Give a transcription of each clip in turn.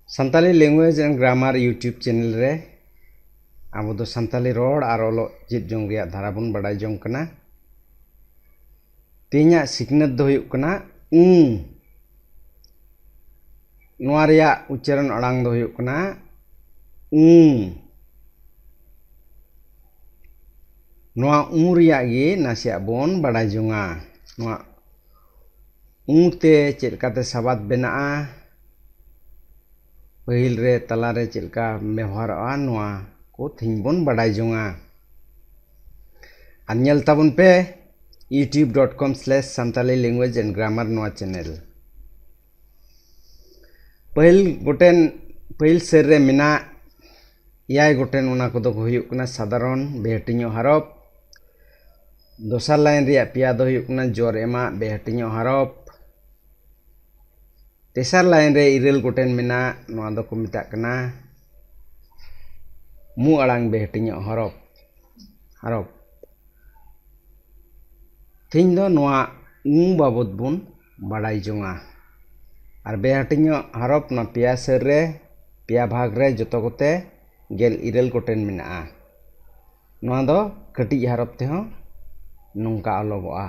Santali language and grammar YouTube channel re abo do santali rod ar olo chit jong reya dhara bon badai jong kana tinya siknat do huyuk kana noa reya ucharan arang do huyuk kana noa reya ge nasiya bon badai jonga noa te chit kate sabat benaa पहिल रे तला रे चिलका व्यवहार नोआ को थिंबन बड़ाई जोंगा अन्यल तबन पे youtube.com/santali language and grammar नोआ चैनल पहिल सेर रे मिना याय गोटेन उना को दो हुयुक कना साधारण बेहटिño हरफ दोसर लाइन रे पिया दो हुयुक कना जोर एमा बेहटिño हरफ तेसर लाइन रे इरेल गोटेन मिना नोआ दो को मिता कना मु अड़ांग बेहटिño हरफ थिन दो नोआ बाबद बुन बड़ाई जोंगा और बेहटिño हरफ ना पिया सेर रे पिया भाग रे जतो कोते गेल इरेल गोटेन मिना नोआ दो कटिज हरफ ते हो नोंका अलगोआ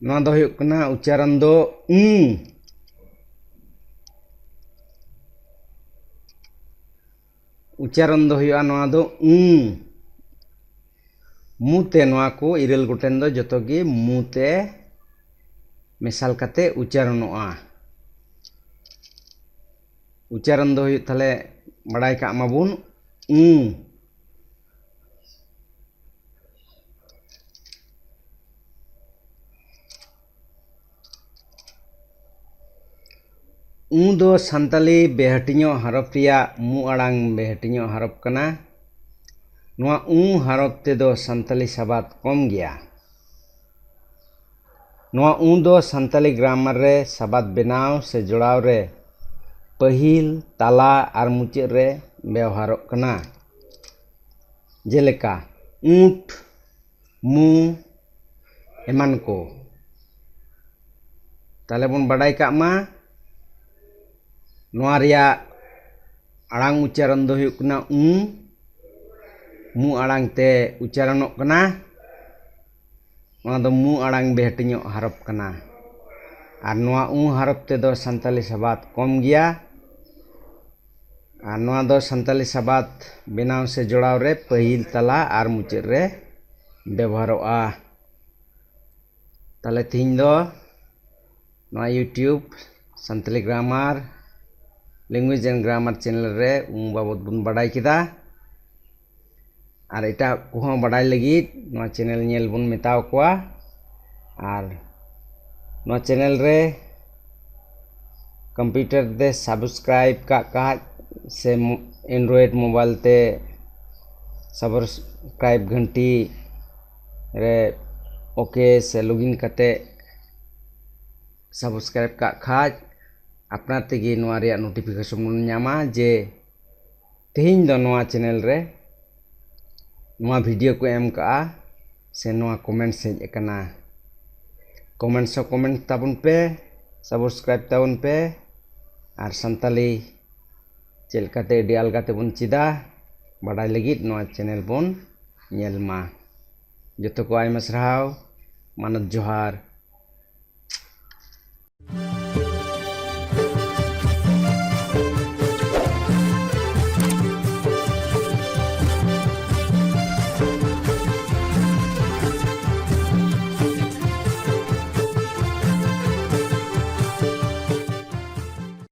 नोआ दो हुयुक कना उच्चारण दो उच्चारण दो हुयुआ नोआ दो मुते नोआ को इरेल गोटेन दो जतो गे मुते मेसाल कते उच्चारणोआ उच्चारण दो हुयुक थाले बड़ाई का माबुन दो संताली बेहटिño हरफ रिया मु अड़ांग बेहटिño हरफ कना नोआ हरफ ते दो संताली सबात कम गया नोआ दो संताली ग्रामर रे सबात बेनाव से जोड़ाव रे पहिल ताला आर मुचे रे व्यवहार कना जेलेका ऊंट मु एमान को ताले बन बड़ाई का मा नोआ रिया अड़ांग उच्चारण दो हुयुक कना मु अड़ांग ते उच्चारण कना नोआ दो मु अड़ांग बेहटिño हरफ कना और नोआ हरफ ते दो संताली सबात कम गया और नोआ दो संताली सबात बेनाव से जोड़ाव रे पहिल तला आर मुचे रे व्यवहारोआ ताले थिन दो नोआ YouTube Santali grammar language and grammar channel रे बाबद बुन बड़ाई किदा और एटा को बड़ाई लगी नोआ चैनल नेल बुन मेताव कोआ और नोआ चैनल रे कंप्यूटर दे सब्सक्राइब का से एंड्रॉयड मोबाइल ते सब्सक्राइब घंटी रे ओके से लॉगिन करते सब्सक्राइब का खाज अपना तेगी नोआ रिया नोटिफिकेशन बन न्यामा जे तेहिन दो नोआ चैनल रे नोआ वीडियो को एम का से नोआ कमेंट से एकना कमेंट ताबन पे सब्सक्राइब ताबन पे और संताली चेलकाते डियाल गाते बन चिदा बड़ाई लगित नोआ चैनल बन नेल मा जतो को आयमा सराव मानत जोहार।